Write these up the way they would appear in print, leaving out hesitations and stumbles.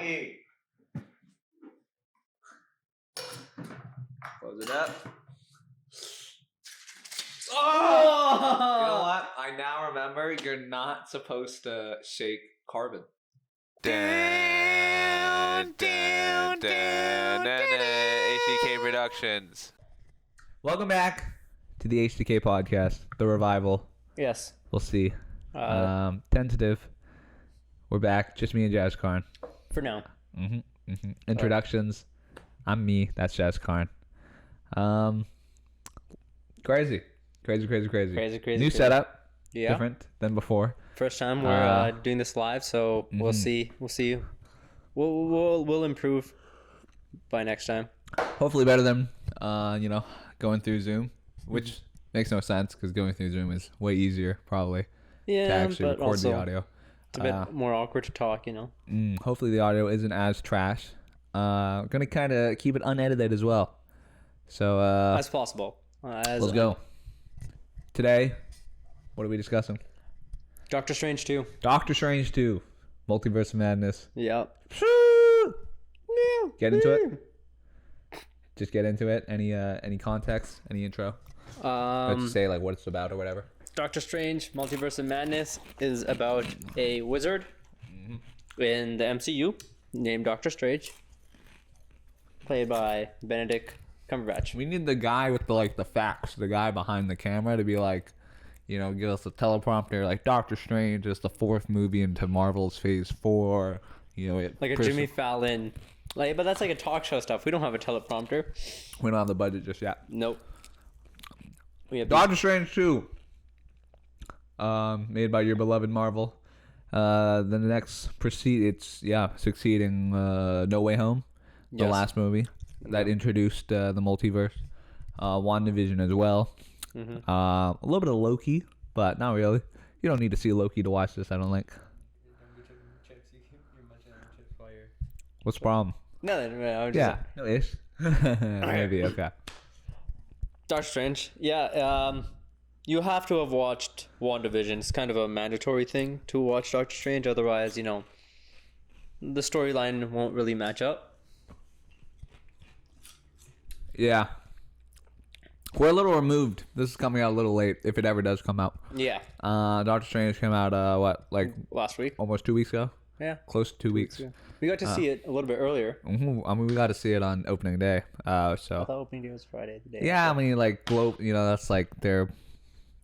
me. Close it up. Oh! You know what? I now remember you're not supposed to shake carbon. HDK.Productions. Welcome back to the HDK podcast, the Revival. Yes. We'll see. Tentative. We're back. Just me and Jaskaran. For now. Introductions. I'm me. That's Jaskaran. Crazy. New setup. Yeah. Different than before. First time we're doing this live, so we'll see. We'll improve by next time. Hopefully better than going through Zoom, which makes no sense because going through Zoom is way easier probably to actually record also the audio. It's a bit more awkward to talk, Hopefully the audio isn't as trash. Gonna kind of keep it unedited as well. So as possible. Let's go. Today, what are we discussing? Doctor Strange 2. Doctor Strange 2. Multiverse of Madness. Yep. Get into it. Just get into it. Any context? Any intro? Let's just say like what it's about or whatever. Doctor Strange Multiverse of Madness is about a wizard in the MCU named Doctor Strange, played by Benedict Cumberbatch. We need the guy with the facts, the guy behind the camera to be like, give us a teleprompter like Doctor Strange is the fourth movie into Marvel's Phase 4. Like a Jimmy Fallon. But that's like a talk show stuff. We don't have a teleprompter. We don't have the budget just yet. Nope. We have Doctor Strange 2. Made by your beloved Marvel. The next succeeding No Way Home, the last movie that introduced the multiverse. WandaVision as well. A little bit of Loki, but not really. You don't need to see Loki to watch this, I don't think. What's the problem? Nothing. No ish. Maybe, okay. Doctor Strange. Yeah. You have to have watched WandaVision. It's kind of a mandatory thing to watch Doctor Strange. Otherwise, the storyline won't really match up. Yeah. We're a little removed. This is coming out a little late, if it ever does come out. Yeah. Doctor Strange came out, last week? Almost 2 weeks ago? Yeah. Close to 2 weeks. Yeah. We got to see it a little bit earlier. I mean, we got to see it on opening day. I thought opening day was Friday. The day yeah, I mean, that's like their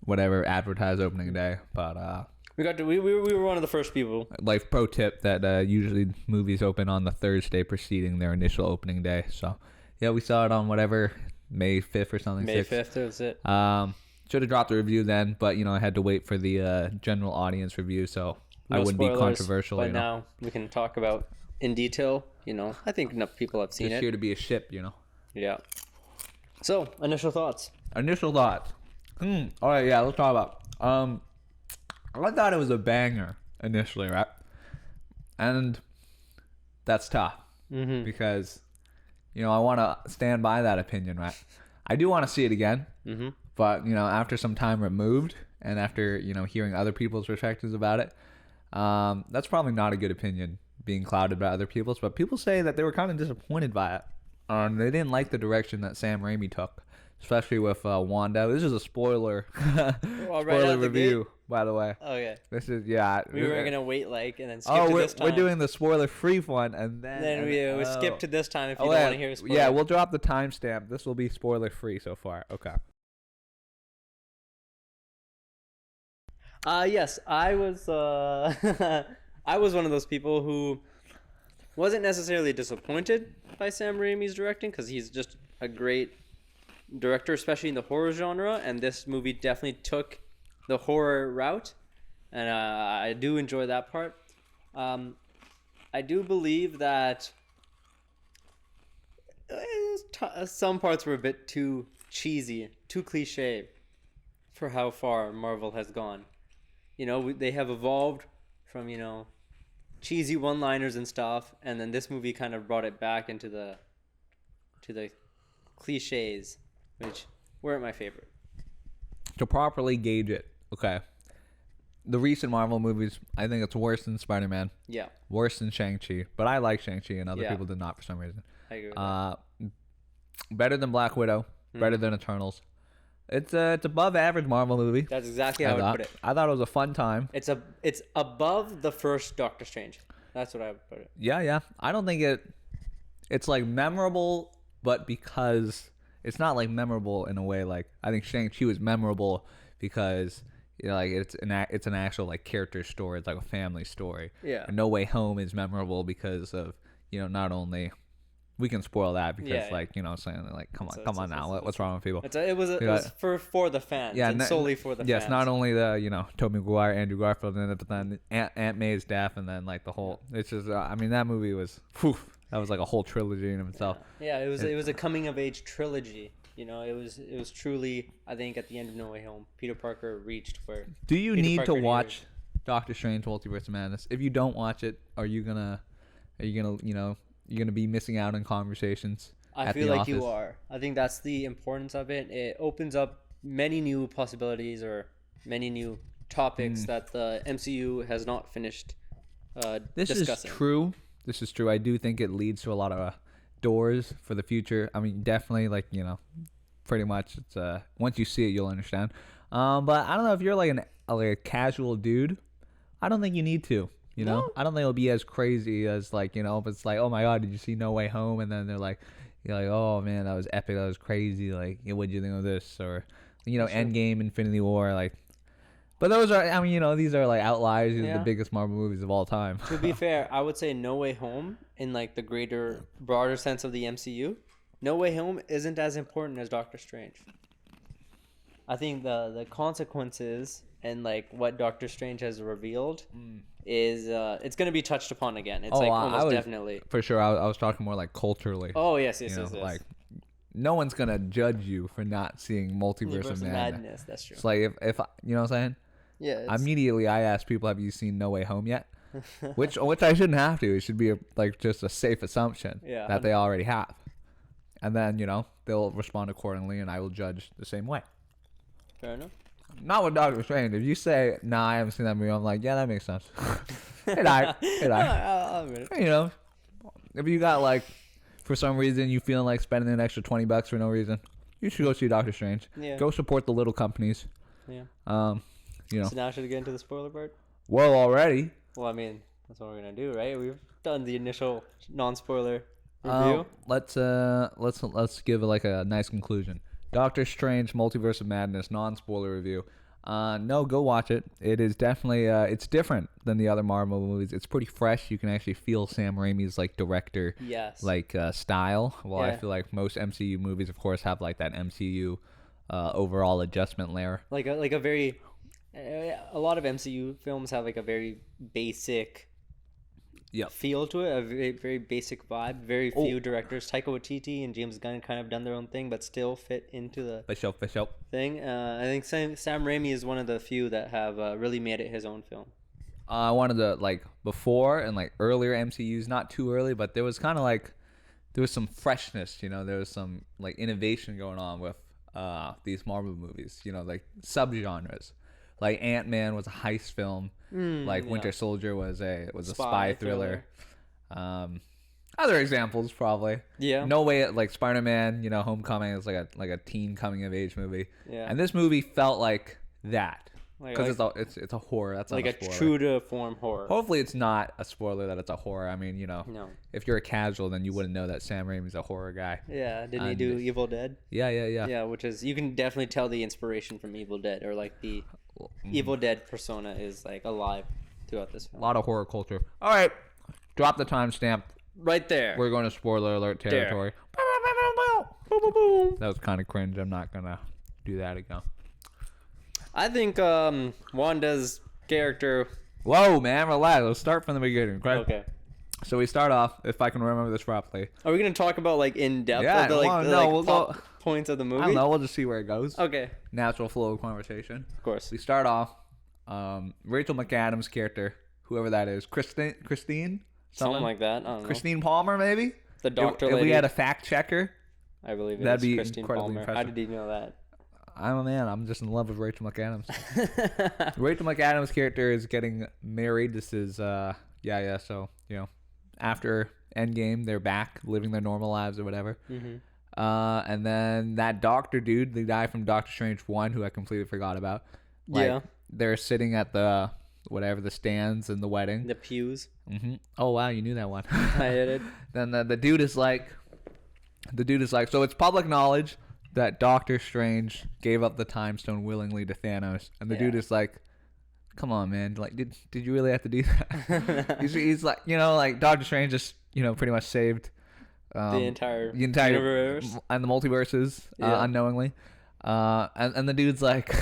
whatever advertised opening day. But we were one of the first people. Like pro tip that usually movies open on the Thursday preceding their initial opening day. So yeah, we saw it on whatever May 5th or something. May 5th, that was it. Should have dropped the review then, but I had to wait for the general audience review, so no I wouldn't spoilers, be controversial. But now we can talk about in detail. I think enough people have seen Just it. here to be a ship, Yeah. So initial thoughts. All right, yeah, let's talk about. I thought it was a banger initially, right? And that's tough because I want to stand by that opinion, right? I do want to see it again, but after some time removed and after hearing other people's perspectives about it, that's probably not a good opinion being clouded by other people's. But people say that they were kind of disappointed by it. They didn't like the direction that Sam Raimi took, especially with Wanda. This is a spoiler spoiler review, by the way. Okay. This is We were gonna wait and then skip to this time. We're doing the spoiler-free one, and then we skip to this time if you don't want to hear a spoiler. Yeah, we'll drop the timestamp. This will be spoiler-free so far. Okay. Yes, I was I was one of those people who wasn't necessarily disappointed by Sam Raimi's directing because he's just a great director, especially in the horror genre, and this movie definitely took the horror route, and I do enjoy that part. I do believe that some parts were a bit too cheesy, too cliche for how far Marvel has gone. They have evolved from, cheesy one-liners and stuff, and then this movie kind of brought it back into the cliches, which weren't my favorite. To properly gauge it, okay. the recent Marvel movies, I think it's worse than Spider-Man, Yeah, worse than Shang-Chi. But I like Shang-Chi, and other Yeah. people did not for some reason. I agree with that. Better than Black Widow, better than Eternals. It's above average Marvel movie. That's exactly how I would put it. I thought it was a fun time. It's above the first Doctor Strange. That's what I would put it. Yeah. I don't think it's like memorable, but because it's not like memorable in a way like I think Shang-Chi was memorable because like it's an actual like character story. It's like a family story. Yeah. And No Way Home is memorable because of not only we can spoil that because like saying like come on now, what's wrong with people? It was for the fans. Yeah, and solely for the fans. Yes, not only the Tobey Maguire, Andrew Garfield, but then Aunt May's death, and then like the whole. It's just I mean that movie was that was like a whole trilogy in itself. Yeah, it was a coming of age trilogy. It was truly, I think, at the end of No Way Home, Peter Parker reached where. Do you need to watch Doctor Strange: Multiverse of Madness? If you don't watch it, are you gonna you're gonna be missing out on conversations? I feel like you are. I think that's the importance of it. It opens up many new possibilities or many new topics that the MCU has not finished discussing. This is true. I do think it leads to a lot of doors for the future. I mean, definitely, like pretty much. It's once you see it, you'll understand. But I don't know if you're like a casual dude. I don't think you need to. No. I don't think it'll be as crazy as like if it's like, oh my god, did you see No Way Home? And then they're like, you're like, oh man, that was epic, that was crazy. Like, what'd you think of this? Or Endgame, Infinity War, like. But those are, I mean, these are like outliers. These are the biggest Marvel movies of all time. To be fair, I would say No Way Home in like the broader sense of the MCU. No Way Home isn't as important as Doctor Strange. I think the consequences and like what Doctor Strange has revealed is it's going to be touched upon again. It's almost definitely. For sure, I was talking more like culturally. Oh yes. Like no one's gonna judge you for not seeing Multiverse of Madness. That's true. It's like if you know what I'm saying. Yeah. Immediately, I ask people, "Have you seen No Way Home yet?" which I shouldn't have to. It should be just a safe assumption that they already have, and then they'll respond accordingly, and I will judge the same way. Fair enough. Not with Doctor Strange. If you say, "Nah, I haven't seen that movie," I'm like, "Yeah, that makes sense." I'll admit it. If you got like, for some reason you feeling like spending an extra $20 for no reason, you should go see Doctor Strange. Yeah. Go support the little companies. Yeah. So now should we get into the spoiler part? Well, already. Well, I mean, that's what we're gonna do, right? We've done the initial non-spoiler review. Let's give it like a nice conclusion. Doctor Strange: Multiverse of Madness non-spoiler review. No, go watch it. It is definitely it's different than the other Marvel movies. It's pretty fresh. You can actually feel Sam Raimi's like director style. Well, I feel like most MCU movies, of course, have like that MCU overall adjustment layer. Like a very a lot of MCU films have like a very basic feel to it, a very, very basic vibe. Very few directors, Taika Waititi and James Gunn, kind of done their own thing, but still fit into the thing. I think Sam Raimi is one of the few that have really made it his own film. I wanted to before and earlier MCUs, not too early, but there was kind of there was some freshness, there was some innovation going on with these Marvel movies, like subgenres. Like Ant-Man was a heist film. Winter Soldier was a spy thriller. Other examples probably. Yeah. No Way, Spider-Man, Homecoming is like a teen coming of age movie. Yeah. And this movie felt like that because it's a horror. That's not a spoiler. True to form horror. Hopefully, it's not a spoiler that it's a horror. I mean, no. If you're a casual, then you wouldn't know that Sam Raimi's a horror guy. Yeah. Didn't he do Evil Dead? Yeah. Yeah, which is you can definitely tell the inspiration from Evil Dead, or the Evil Dead persona is alive throughout this film. A lot of horror culture. All right, drop the timestamp right there. We're going to spoiler alert territory. That was kind of cringe. I'm not gonna do that again. I think Wanda's character. Whoa, man, relax. Let's start from the beginning. Okay. So we start off, if I can remember this properly. Are we gonna talk about in depth of points of the movie? I don't know. We'll just see where it goes. Okay. Natural flow of conversation. Of course. We start off. Rachel McAdams' character, whoever that is, Christine, something like that. I don't know. Christine Palmer, maybe. The doctor. If we had a fact checker, I believe that'd be Christine Palmer. impressive. How did you know that? I'm a man. I'm just in love with Rachel McAdams. Rachel McAdams' character is getting married. This is So after Endgame, they're back living their normal lives or whatever. And then that doctor dude, the guy from Doctor Strange 1, who I completely forgot about. They're sitting at the stands in the wedding. The pews. Oh wow, you knew that one. I did. Then the dude is like, so it's public knowledge that Doctor Strange gave up the Time Stone willingly to Thanos, and the dude is like, come on, man, like, did you really have to do that? he's like, like Doctor Strange just, pretty much saved the entire universe and the multiverses unknowingly. And the dude's like,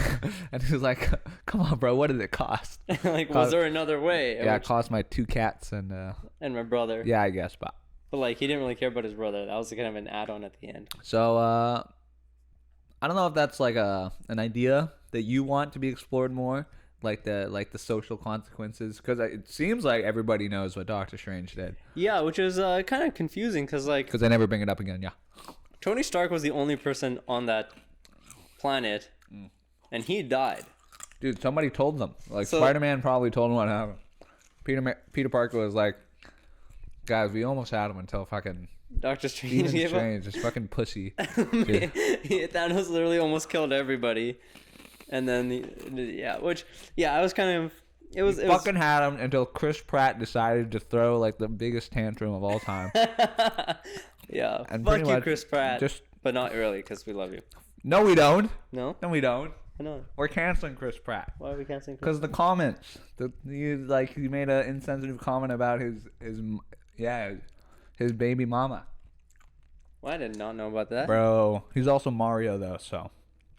come on, bro, what did it cost? Like, was there another way? Yeah, it cost my 2 cats and my brother. Yeah, I guess, but like, he didn't really care about his brother. That was kind of an add-on at the end. So I don't know if that's like an idea that you want to be explored more, like the social consequences, because it seems like everybody knows what Doctor Strange did. Yeah, which is kind of confusing because I never bring it up again. Yeah, Tony Stark was the only person on that planet, and he died. Dude, somebody told them. Like, Spider-Man probably told him what happened. Peter Parker was like, guys, we almost had him until fucking Doctor Strange gave up. This fucking pussy. Thanos literally almost killed everybody, and then I was kind of it fucking had him until Chris Pratt decided to throw like the biggest tantrum of all time. Yeah, and fuck you, Chris Pratt. But not really, because we love you. No, we don't. No, we don't. I know. We're canceling Chris Pratt. Why are we canceling? Because the comments, he made an insensitive comment about his baby mama. Well, I did not know about that. Bro, he's also Mario though, so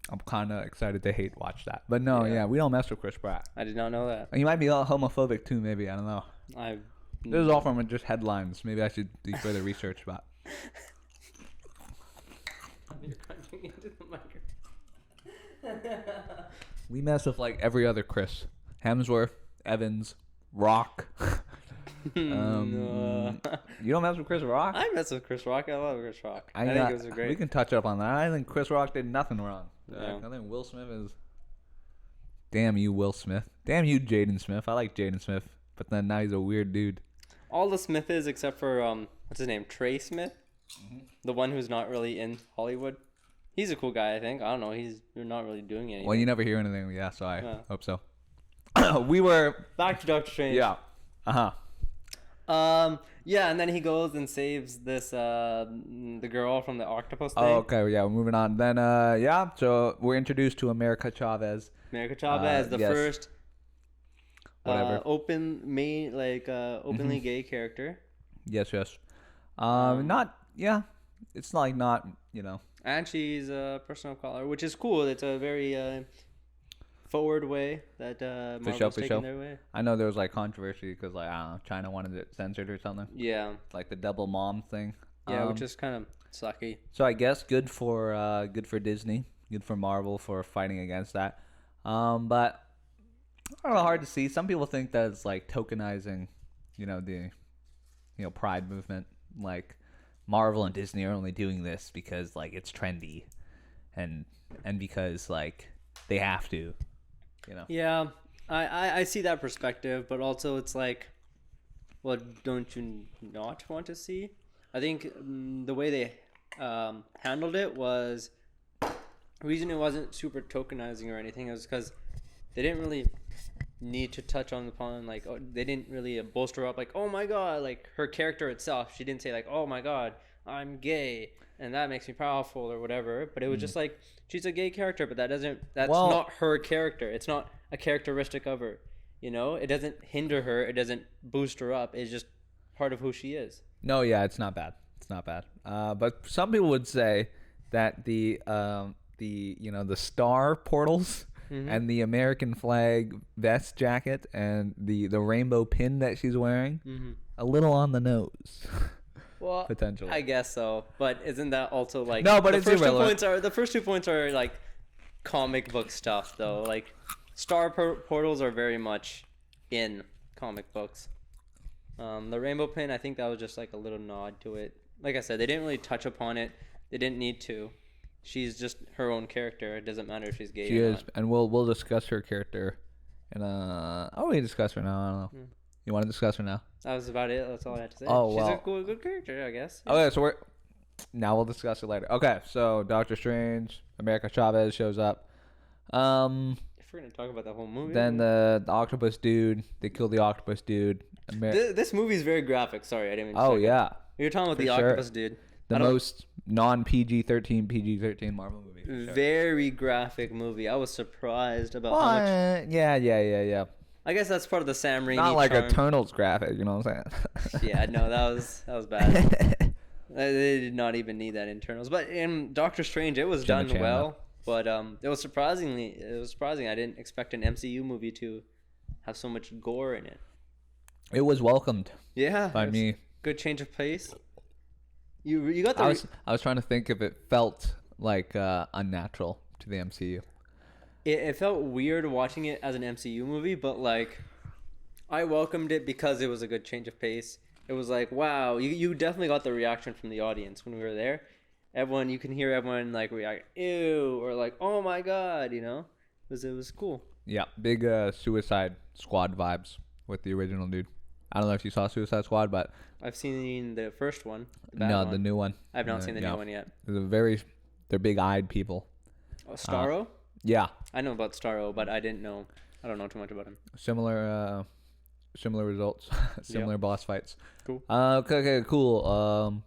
I'm kind of excited to watch that. But no, we don't mess with Chris Pratt. I did not know that. He might be all homophobic too, maybe. I don't know. This is all from just headlines. Maybe I should do further research about. You're crunching into the microphone. We mess with like every other Chris. Hemsworth, Evans, Rock. You don't mess with Chris Rock? I mess with Chris Rock. I love Chris Rock. I think it was great. We can touch up on that. I think Chris Rock did nothing wrong. Yeah. I think Will Smith is... Damn you, Will Smith. Damn you, Jaden Smith. I like Jaden Smith, but then now he's a weird dude. All the Smith is except for, what's his name? Trey Smith? The one who's not really in Hollywood. He's a cool guy, I think. I don't know. You're not really doing anything. Well, you never hear anything. Yeah, so I hope so. We were... Back to Doctor Strange. Yeah. Uh-huh. And then he goes and saves this the girl from the octopus thing. Oh, okay, yeah, we're moving on. Then so we're introduced to America Chavez. The first whatever. openly gay character. Yes. It's like not, And she's a person of color, which is cool. It's a very forward way that Marvel's taking their way. I know there was like controversy because like, I don't know, China wanted it censored or something. Yeah, like the double mom thing. Yeah, which is kind of sucky. So I guess good for Disney, good for Marvel for fighting against that. But I don't know, hard to see. Some people think that it's like tokenizing, the pride movement. Like Marvel and Disney are only doing this because like it's trendy, and because like they have to. Yeah, I see that perspective, but also it's like, well, don't you not want to see? I think the way they handled it was, the reason it wasn't super tokenizing or anything is because they didn't really need to touch upon like, they didn't really bolster up like, oh my god, like her character itself. She didn't say like, oh my god, I'm gay and that makes me powerful or whatever, but it was just like, she's a gay character, but that's not her character. It's not a characteristic of her, it doesn't hinder her, it doesn't boost her up, it's just part of who she is. No, yeah, it's not bad, but some people would say that the star portals and the American flag vest jacket and the rainbow pin that she's wearing, a little on the nose. Well, potentially, I guess so, but isn't that also like no? But it's irrelevant. The first 2 points are like comic book stuff, though. Like star portals are very much in comic books. The rainbow pin, I think that was just like a little nod to it. Like I said, they didn't really touch upon it. They didn't need to. she's just her own character. It doesn't matter if she's gay She or is, not. and we'll discuss her character. And we discuss her now. I don't know. You want to discuss her now? That was about it. That's all I had to say. Oh, She's well. a good character, I guess. Okay, so now we'll discuss it later. Okay, so Doctor Strange, America Chavez shows up. If we're gonna talk about the whole movie, Then the octopus dude, they kill the octopus dude. this movie is very graphic. Sorry, I didn't mean to Oh say yeah, You're talking about for the sure. octopus dude. the most non PG-13 Marvel movie. For sure. Very graphic movie. I was surprised about Well, how much. yeah. I guess that's part of the Sam Raimi Not like charm. Eternals graphic, you know what I'm saying? Yeah, no, that was bad. They did not even need that internals. But in Doctor Strange, it was done well. But it was surprising. I didn't expect an MCU movie to have so much gore in it. It was welcomed Yeah, by me. Good change of pace. You got the. I was trying to think if it felt like unnatural to the MCU. It felt weird watching it as an MCU movie, but like, I welcomed it because it was a good change of pace. It was like, wow, you definitely got the reaction from the audience when we were there. You can hear everyone like react, ew, or like, oh my god, you know, it was cool. Yeah, big Suicide Squad vibes with the original dude. I don't know if you saw Suicide Squad, but I've seen the first one. the new one. I've not seen the new one yet. They're big-eyed people. Oh, Starro? Yeah, I know about Starro, but I don't know too much about him. similar results, similar boss fights. Cool. Okay, cool.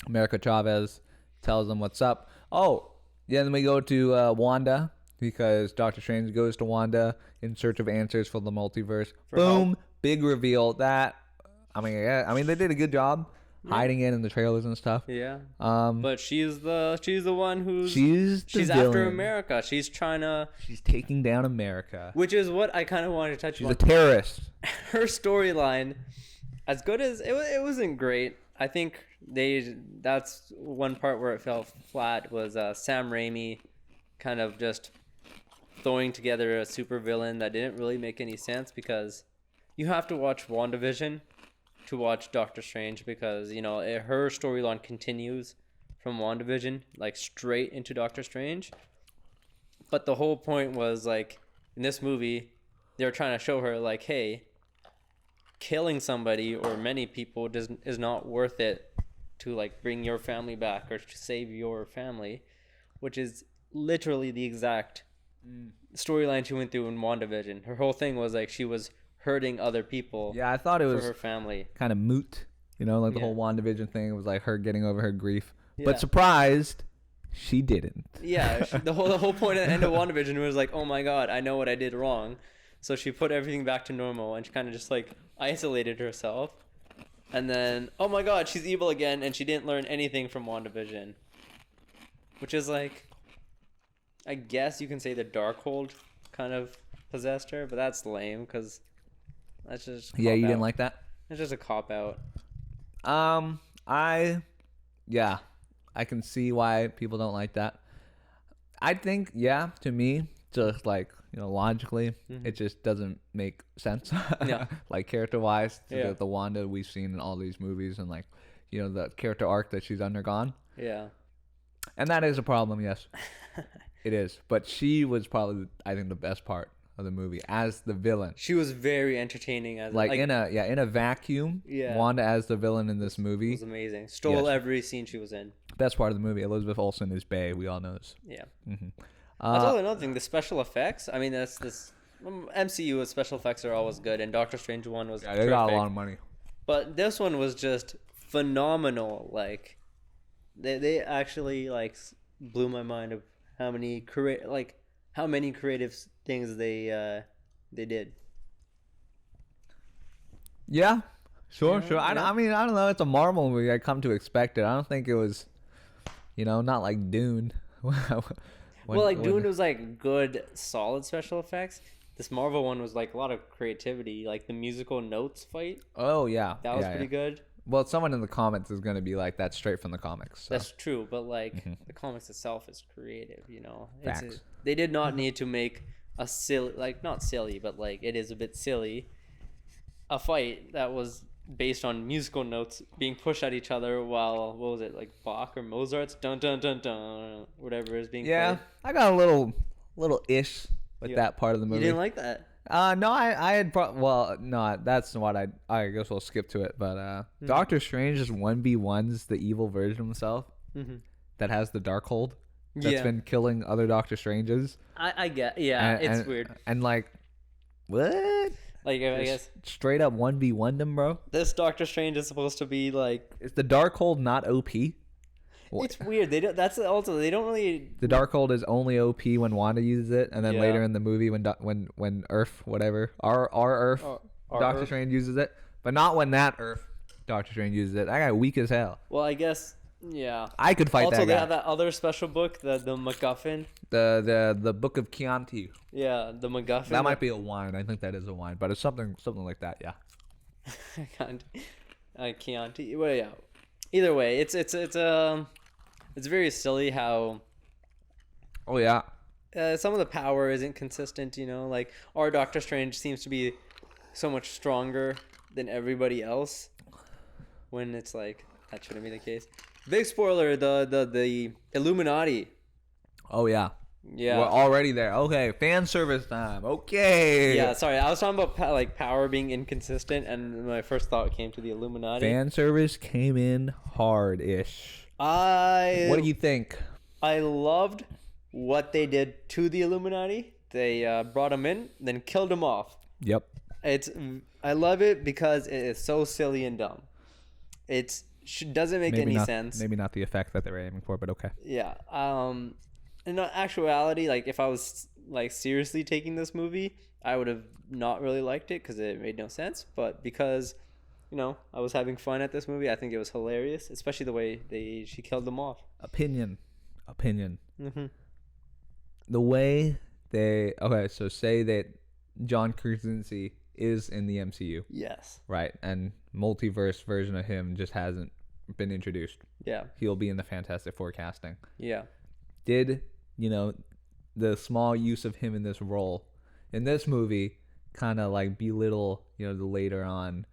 America Chavez tells them what's up. Oh, yeah, then we go to Wanda because Doctor Strange goes to Wanda in search of answers for the multiverse. Boom, help. big reveal. I mean, they did a good job hiding it in the trailers and stuff. Yeah. But she's the one who's She's after villain. America. She's trying to. She's taking down America. Which is what I kind of wanted to touch She's on. a terrorist. Her storyline, as good as it wasn't great. I think that's one part where it fell flat was Sam Raimi kind of just throwing together a super villain that didn't really make any sense because you have to watch WandaVision to watch Doctor Strange because, you know, her storyline continues from WandaVision like straight into Doctor Strange. But the whole point was like in this movie they were trying to show her like, hey, killing somebody or many people is not worth it to like bring your family back or to save your family, which is literally the exact storyline she went through in WandaVision. Her whole thing was like she was hurting other people. Yeah, I thought it for was her family. kind of moot. You know, like the Yeah. whole WandaVision thing was like her getting over her grief. Yeah. But surprised, she didn't. Yeah, the whole point at the end of WandaVision was like, oh my god, I know what I did wrong. So she put everything back to normal and she kind of just like isolated herself. And then, oh my god, she's evil again and she didn't learn anything from WandaVision. Which is like, I guess you can say the Darkhold kind of possessed her, but that's lame because that's just Yeah, you cop didn't out. like that? It's just a cop out. I can see why people don't like that. I think, to me, just like, you know, logically, it just doesn't make sense. Yeah. Like character wise, Yeah. the Wanda we've seen in all these movies and like, you know, the character arc that she's undergone. Yeah. And that is a problem, yes. It is. But she was probably, I think, the best part of the movie as the villain. She was very entertaining as Like in a vacuum, Yeah. Wanda as the villain in this It movie. was amazing. Stole Yes. every scene she was in. Best part of the movie. Elizabeth Olsen is Bae. We all know this. Yeah. Mm-hmm. That's all another thing. The special effects. I mean, that's this MCU special effects are always good, and Doctor Strange one was Yeah, they got a terrific. lot of money. But this one was just phenomenal. Like, they actually like blew my mind of how many creative things they did. Yeah, sure. Yeah. I mean, I don't know. It's a Marvel movie. I come to expect it. I don't think it was, you know, not like Dune. Dune was like good, solid special effects. This Marvel one was like a lot of creativity. Like the musical notes fight, Oh yeah, that was pretty good. Well, someone in the comments is going to be like, "That's straight from the comics." So. That's true, but like the comics itself is creative, you know. Facts. They did not need to make a silly, like not silly, but like it is a bit silly, a fight that was based on musical notes being pushed at each other while, what was it, like Bach or Mozart's dun dun dun dun, whatever is being Yeah, played. I got a little ish with that part of the movie. You didn't like that? No, I had well, no, that's what I guess we'll skip to it. But Doctor Strange is 1v1's the evil version of himself that has the Darkhold that's been killing other Doctor Stranges. I get, yeah, it's weird. And like, what? Like, I guess Straight up 1v1 them, bro. this Doctor Strange is supposed to be like, Is the Darkhold not OP? it's weird. They don't. That's also, they don't really. The Darkhold is only OP when Wanda uses it, and then later in the movie when Earth, whatever, our Earth, Doctor Earth. Strange uses it, but not when that Earth Doctor Strange uses it. That guy weak as hell. Well, I guess, yeah. I could fight Also, that they guy. have that other special book, the MacGuffin. The Book of Chianti. Yeah, the MacGuffin. That might be a wine. I think that is a wine, but it's something like that. Yeah. Chianti. Well, yeah. Either way, it's very silly how Oh yeah. some of the power isn't consistent. You know, like our Doctor Strange seems to be so much stronger than everybody else, when it's like that shouldn't be the case. Big spoiler: the Illuminati. Oh yeah. Yeah. We're already there. Okay, fan service time. Okay. Yeah, sorry. I was talking about like power being inconsistent, and my first thought came to the Illuminati. Fan service came in hard-ish. What do you think? I loved what they did to the Illuminati. They brought them in, then killed them off. Yep. I love it because it is so silly and dumb. Doesn't make any sense. Maybe not the effect that they were aiming for, but okay. Yeah. In actuality, like if I was like seriously taking this movie, I would have not really liked it because it made no sense. But because, you know, I was having fun at this movie, I think it was hilarious, especially the way she killed them off. Opinion. Mm-hmm. The way so say that John Krasinski is in the MCU, Yes. right? And multiverse version of him just hasn't been introduced. Yeah. He'll be in the Fantastic Four casting. Yeah. Did, you know, the small use of him in this role in this movie kind of like belittle, you know, the later on,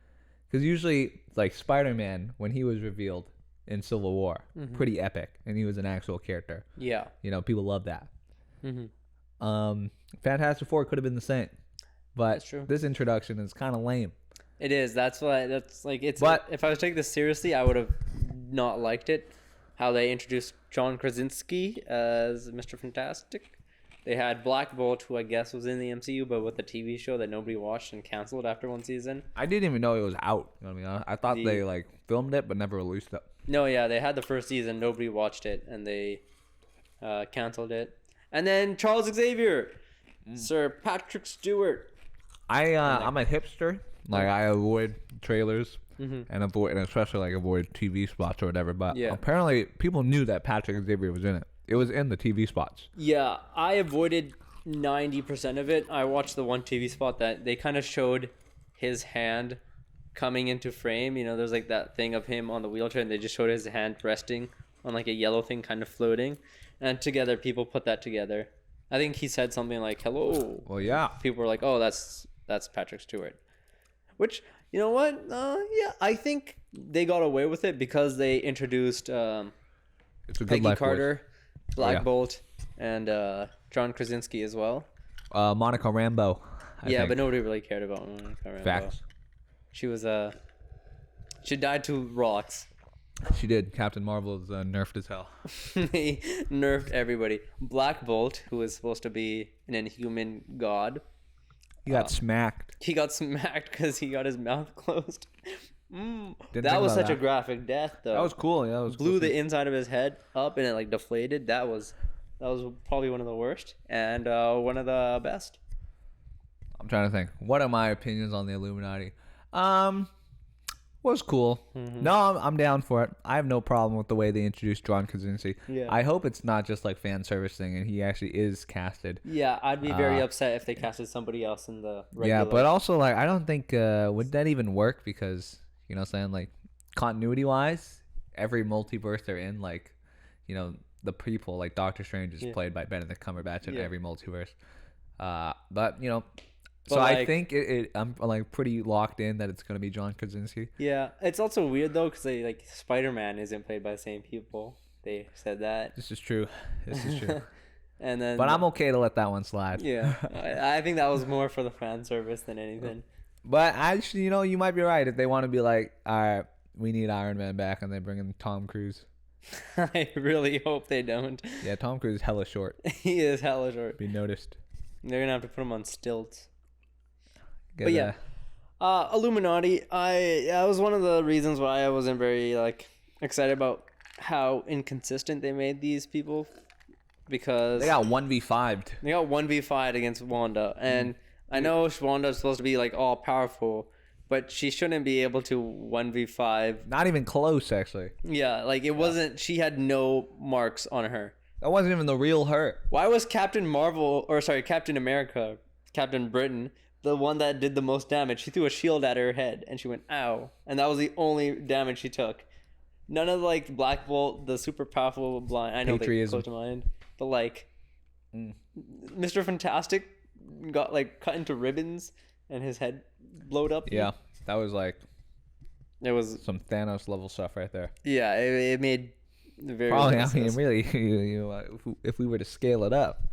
because usually like Spider-Man, when he was revealed in Civil War, pretty epic, and he was an actual character. Yeah. You know, people love that. Mm-hmm. Fantastic Four could have been the same, but That's true. this introduction is kind of lame. It is. That's like it's. But if I was taking this seriously, I would have not liked it. How they introduced John Krasinski as Mr. Fantastic. They had Black Bolt, who I guess was in the MCU, but with a TV show that nobody watched and canceled after one season. I didn't even know it was out. You know what I mean? I thought they like filmed it but never released it. No, yeah, they had the first season, nobody watched it, and they canceled it. And then Charles Xavier, Sir Patrick Stewart. I'm a hipster. Like I avoid trailers and especially avoid TV spots or whatever. But apparently people knew that Patrick Xavier was in it. It was in the TV spots. Yeah, I avoided 90% of it. I watched the one TV spot that they kind of showed his hand coming into frame. You know, there's like that thing of him on the wheelchair, and they just showed his hand resting on like a yellow thing kind of floating. And together, people put that together. I think he said something like, hello. Well, yeah. People were like, oh, that's Patrick Stewart. Which, you know what? Yeah, I think they got away with it because they introduced It's a good Peggy life Carter, Black yeah. Bolt, and John Krasinski as well. Monica Rambeau. I think. But nobody really cared about Monica Rambeau. Facts. She was she died to rocks. She did. Captain Marvel is nerfed as hell. They nerfed everybody. Black Bolt, who was supposed to be an inhuman god, He got smacked. he got smacked because he got his mouth closed. Didn't That think was about such a that. graphic death, though. That was cool. Yeah, that was Blew cool. the inside of his head up and it like deflated. That was probably one of the worst and one of the best. I'm trying to think. What are my opinions on the Illuminati? Was cool. No, I'm down for it. I have no problem with the way they introduced John Krasinski. Yeah. I hope it's not just like fan service thing and he actually is casted. Yeah, I'd be very upset if they casted somebody else in the regular. Yeah, but also like I don't think would that even work because you know what I'm saying, like continuity wise, every multiverse they're in, like, you know, the people like Doctor Strange is played by Benedict Cumberbatch in every multiverse. But you know, So But, I like- think I'm like pretty locked in that it's gonna be John Krasinski. Yeah, it's also weird though because they like Spider-Man isn't played by the same people. They said that. This is true. This is true. And then, But I'm okay to let that one slide. yeah, I think that was more for the fan service than anything. But actually, you might be right if they want to be like, all right, we need Iron Man back, and they bring in Tom Cruise. I really hope they don't. Yeah, Tom Cruise is hella short. He is hella short. Be noticed. They're gonna have to put him on stilts. Get But yeah, Illuminati. That was one of the reasons why I wasn't very like excited about how inconsistent they made these people, because they got 1v5'd. They got 1v5 against Wanda, and I know Wanda's supposed to be like all powerful, but she shouldn't be able to 1v5. Not even close, actually. Yeah, like it wasn't. She had no marks on her. That wasn't even the real her. Why was Captain America, Captain Britain, the one that did the most damage? She threw a shield at her head, and she went ow, and that was the only damage she took. None of like Black Bolt, the super powerful blind. I know they Patriotism. close to mind, but like Mr. Fantastic got like cut into ribbons and his head blowed up. Yeah, that was like It was some Thanos level stuff right there. yeah. It made very Probably, little I mean, sense. really, if we were to scale it up,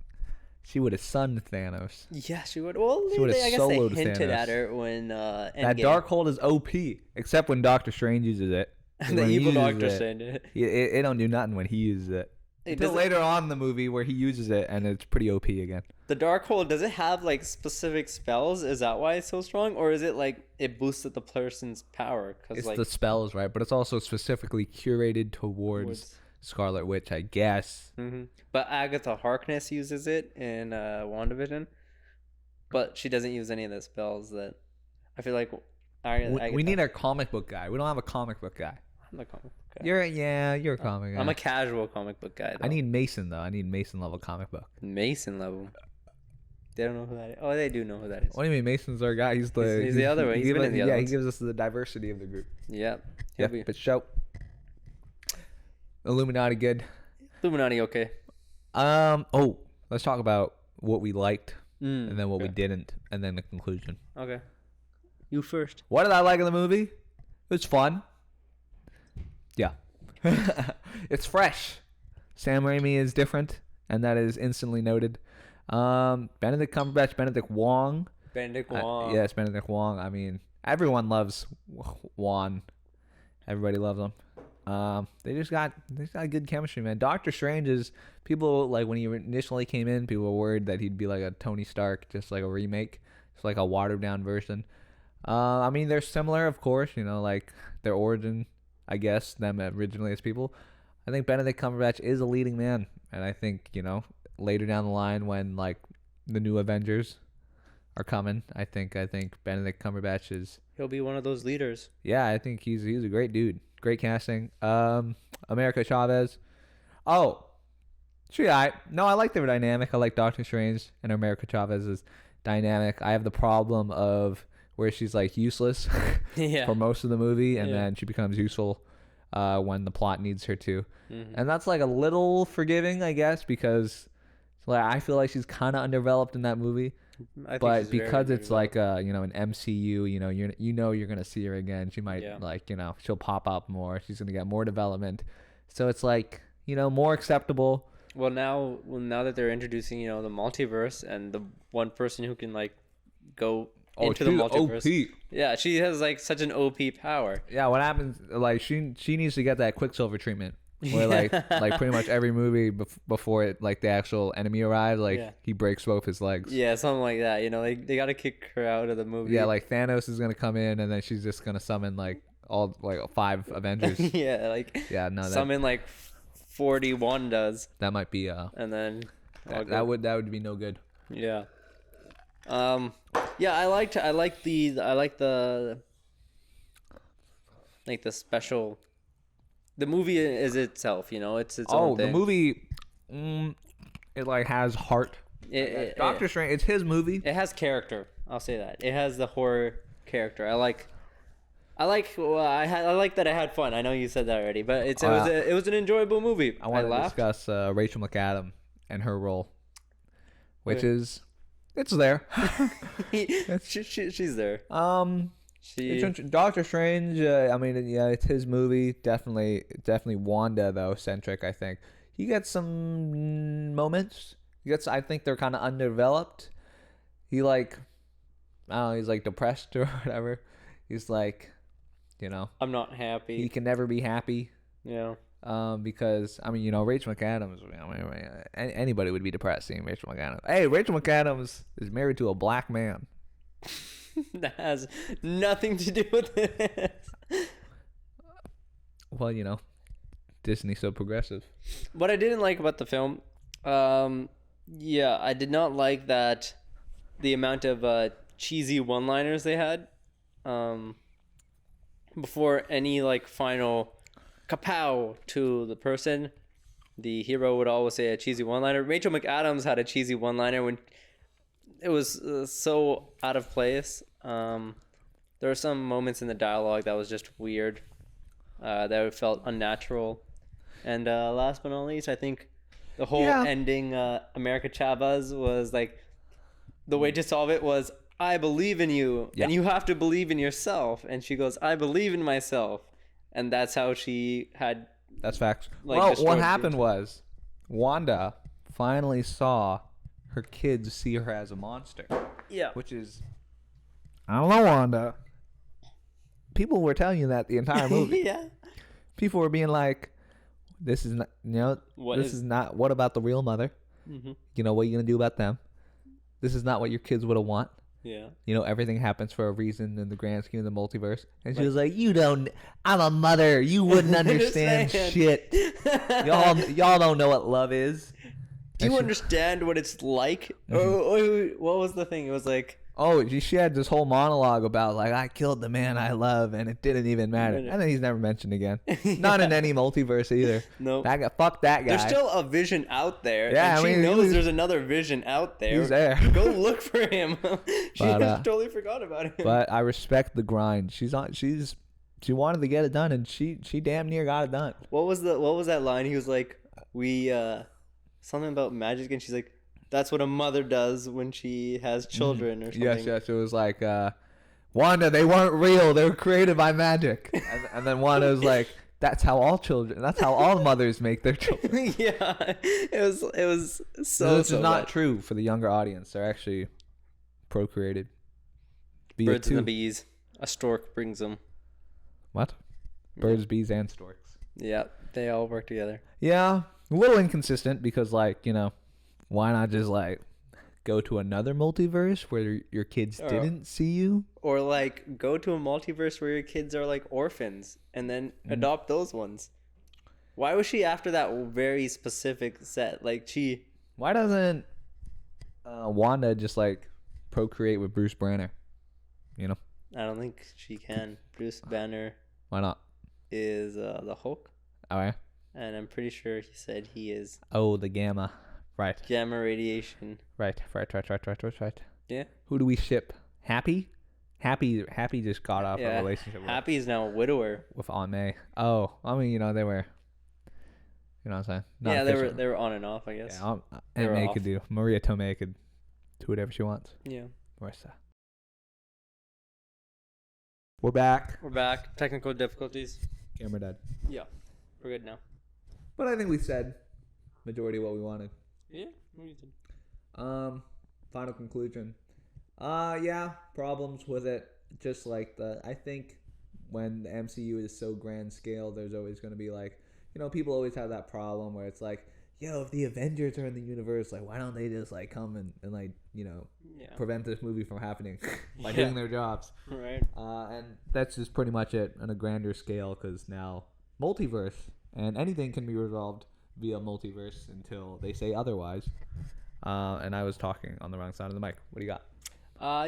she would have sunned Thanos. Yeah, she would. Well, She would've I guess they soloed hinted Thanos. at her when That Endgame. Darkhold is OP, except when Doctor Strange uses it. the When he evil uses Doctor it, Strange. It It don't do nothing when he uses it. Until doesn't- later on in the movie where he uses it and it's pretty OP again. The Darkhold, does it have like specific spells? Is that why it's so strong, or is it like it boosted the person's power? Because It's like the spells, right? But it's also specifically curated towards Scarlet Witch, I guess. But Agatha Harkness uses it in WandaVision, but she doesn't use any of the spells that I feel like. We need a comic book guy. We don't have a comic book guy. I'm the comic book guy. You're a comic guy. I'm a casual comic book guy. Though. I need Mason though. I need Mason level comic book. Mason level. They don't know who that is. Oh, they do know who that is. What do you mean Mason's our guy? He's He's the other one. He's been in the other Yeah, he ones. gives us the diversity of the group. Yep. Yeah, but show. Illuminati good. Illuminati, okay. Oh, let's talk about what we liked and then what we okay. didn't, and then the conclusion. Okay. You first. What did I like in the movie? It was fun. Yeah. It's fresh. Sam Raimi is different, and that is instantly noted. Benedict Cumberbatch, Benedict Wong. Benedict Wong. Yes, Benedict Wong. I mean, everyone loves Wong. Everybody loves him. They just got good chemistry, man. Doctor Strange is, people, like, when he initially came in, people were worried that he'd be like a Tony Stark, just like a remake. It's like a watered down version. I mean, they're similar, of course, like their origin, I guess, them originally as people. I think Benedict Cumberbatch is a leading man, and I think, later down the line when like the new Avengers are coming, I think Benedict Cumberbatch is, He'll be one of those leaders. yeah, I think he's a great dude. Great casting. America Chavez. Oh, no, I like their dynamic. I like Doctor Strange and America Chavez's dynamic. I have the problem of where she's like useless Yeah. for most of the movie, and Yeah. then she becomes useful when the plot needs her to. Mhm. And that's like a little forgiving, I guess, because like I feel like she's kind of underdeveloped in that movie. I think But she's very because it's like underdeveloped. an MCU, you're gonna see her again. She might Yeah. she'll pop up more. She's gonna get more development. So it's like more acceptable. Well, now that they're introducing, the multiverse and the one person who can like go into the she's multiverse. OP. Yeah, she has like such an OP power. Yeah, what happens? Like she needs to get that Quicksilver treatment, where like pretty much every movie before it, like the actual enemy arrives, like Yeah. he breaks both his legs. Yeah, something like that. They got to kick her out of the movie. Yeah, like Thanos is gonna come in, and then she's just gonna summon like all like 5 Avengers. yeah, like Yeah, no, summon like 41 does, that might be and then all that good. would be no good. Yeah. Yeah, I like the special. The movie is itself, it's its own Oh, the thing. movie, it like has heart. Doctor Strange, it's his movie. It has character. I'll say that. It has the horror character. I like that I had fun. I know you said that already, but it was an enjoyable movie. I want to laughed. discuss Rachel McAdams and her role, which Okay. is It's there. She's there. Doctor Strange. I mean, yeah, it's his movie. Definitely Wanda though centric. I think he gets some moments. I think they're kind of underdeveloped. He like, I don't know. He's like depressed or whatever. He's like, I'm not happy. he can never be happy. Yeah. Because I mean, Rachel McAdams. Anybody would be depressed seeing Rachel McAdams. Hey, Rachel McAdams is married to a black man. That has nothing to do with it. Well, Disney's so progressive. What I didn't like about the film, I did not like that the amount of cheesy one-liners they had before any like final kapow to the person. The hero would always say a cheesy one-liner. Rachel McAdams had a cheesy one-liner when it was so out of place. There were some moments in the dialogue that was just weird, that felt unnatural. And last but not least, I think the whole ending, America Chavez, was like, the way to solve it was, I believe in you, and you have to believe in yourself. And she goes, I believe in myself. And that's how she had... That's facts. Well, what happened was Wanda finally saw her kids see her as a monster. Yeah. Which is... I don't know, Wanda. People were telling you that the entire movie. Yeah. People were being like, this is not... What about the real mother? Mm-hmm. What are you going to do about them? This is not what your kids would have want. Yeah. Everything happens for a reason in the grand scheme of the multiverse. And she was like, I'm a mother. You wouldn't understand shit. Y'all don't know what love is. Do you understand what it's like? Mm-hmm. What was the thing? It was like... Oh, she had this whole monologue about, like, I killed the man I love, and it didn't even matter. And then he's never mentioned again. Not in any multiverse either. No. Fuck that guy. There's still a Vision out there. Yeah, and she knows there's another Vision out there. He's there. Go look for him. She totally forgot about him. But I respect the grind. She wanted to get it done, and she damn near got it done. What was that line? He was like, something about magic, and she's like, that's what a mother does when she has children or something. Yes. It was like, Wanda, they weren't real. They were created by magic. And then Wanda was like, that's how all mothers make their children. Yeah. It was so This is not true for the younger audience. They're actually procreated. Birds and the bees. A stork brings them. What? Birds, bees, and storks. Yeah. They all work together. Yeah. A little inconsistent because, why not just go to another multiverse where your kids didn't see you? Or go to a multiverse where your kids are orphans and then adopt those ones. Why was she after that very specific set? Why doesn't Wanda just procreate with Bruce Banner? I don't think she can. Bruce Banner. Why not? Is the Hulk. Oh yeah. And I'm pretty sure he said he is. Oh, the gamma. Right. Gamma radiation. Right. Yeah. Who do we ship? Happy just got off a relationship. Happy is now a widower. With Aunt May. Oh, I mean, they were. You know what I'm saying? Not they were on and off, I guess. Yeah, Aunt May could do. Maria Tomei could do whatever she wants. Yeah. Marissa. We're back. Technical difficulties. Camera dead. Yeah. We're good now. But I think we said majority of what we wanted. Yeah. What do you think? Final conclusion. Yeah, problems with it. Just I think when the MCU is so grand scale, there's always going to be people always have that problem where it's if the Avengers are in the universe, why don't they just come and prevent this movie from happening by doing their jobs? Right. And that's just pretty much it on a grander scale because now multiverse and anything can be resolved via multiverse until they say otherwise. And I was talking on the wrong side of the mic. What do you got?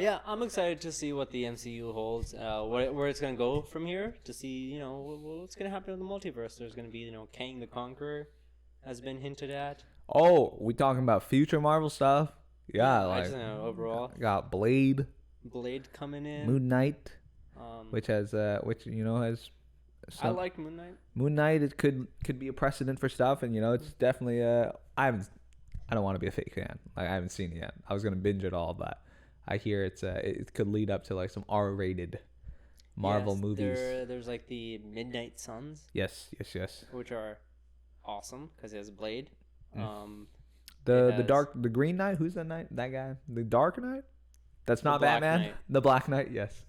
Yeah, I'm excited to see what the MCU holds, where it's going to go from here, to see, what's going to happen in the multiverse. There's going to be, Kang the Conqueror has been hinted at. Oh, we talking about future Marvel stuff? Yeah, I just know overall. Got Blade coming in. Moon Knight, which has I like Moon Knight. Moon Knight, it could be a precedent for stuff, and it's definitely I haven't I don't want to be a fake fan. Like I haven't seen it yet. I was gonna binge it all, but I hear it could lead up to like some R-rated Marvel Yes, movies. There's like the Midnight Suns, Yes. which are awesome because it has Blade. The Green Knight. Who's that knight? That guy. The Dark Knight. That's not Black Batman. Knight. The Black Knight. Yes.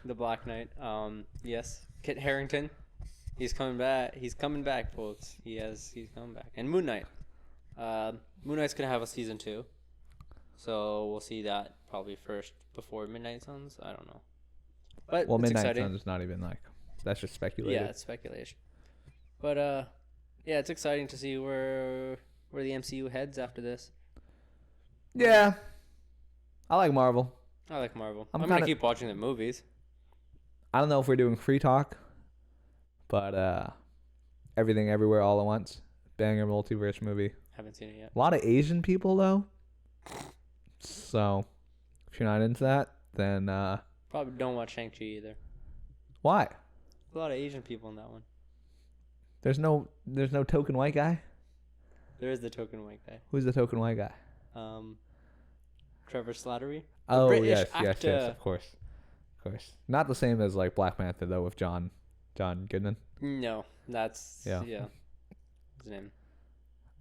The Black Knight. Yes. Kit Harington. He's coming back. He's coming back, folks. He's coming back. And Moon Knight. Moon Knight's gonna have a season 2, so we'll see that probably first before Midnight Suns. I don't know. But Well, it's Midnight exciting. Suns is not even like. That's just speculation. Yeah, it's speculation. But yeah, it's exciting to see where the MCU heads after this. Yeah. I like Marvel. I like Marvel. I'm I'm gonna kinda- keep watching the movies. I don't know if we're doing free talk, but Everything Everywhere All at Once, banger multiverse movie. Haven't seen it yet. A lot of Asian people though, so if you're not into that, then Probably don't watch Shang-Chi either. why? A lot of Asian people in that one. There's no token white guy. There is the token white guy. Who's the token white guy? Trevor Slattery. Oh British yes, actor. of course. Not the same as like Black Panther though with John Goodman. No, that's Yeah. What's his name?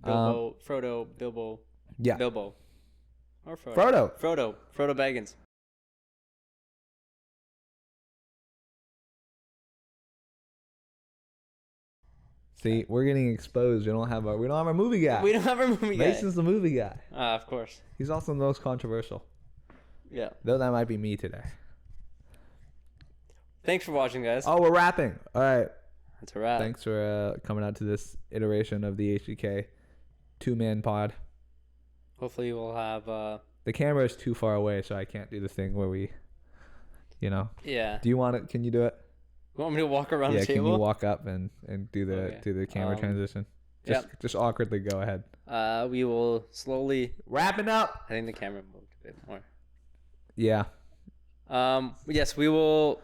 Bilbo, Yeah. Bilbo, or Frodo. Frodo. Frodo Baggins. See, we're getting exposed. We don't have our movie guy. We don't have a movie guy. Mason's the movie guy. Of course. He's also the most controversial. Yeah. Though that might be me today. Thanks for watching, guys. Oh, we're rapping. All right. That's a wrap. Thanks for coming out to this iteration of the HDK 2-man pod. Hopefully we'll have The camera is too far away, so I can't do the thing where we, yeah. Do you want it? Can you do it? You want me to walk around Yeah, the can table? you walk up and do Okay. the camera transition? Just awkwardly go ahead. We will slowly. Wrapping up. I think the camera moved a bit more. Yeah. Yes, we will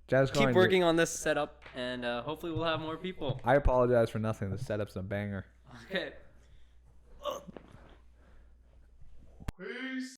Jaskaran, keep working on this setup, and hopefully we'll have more people. I apologize for nothing. The setup's a banger. Okay. Peace.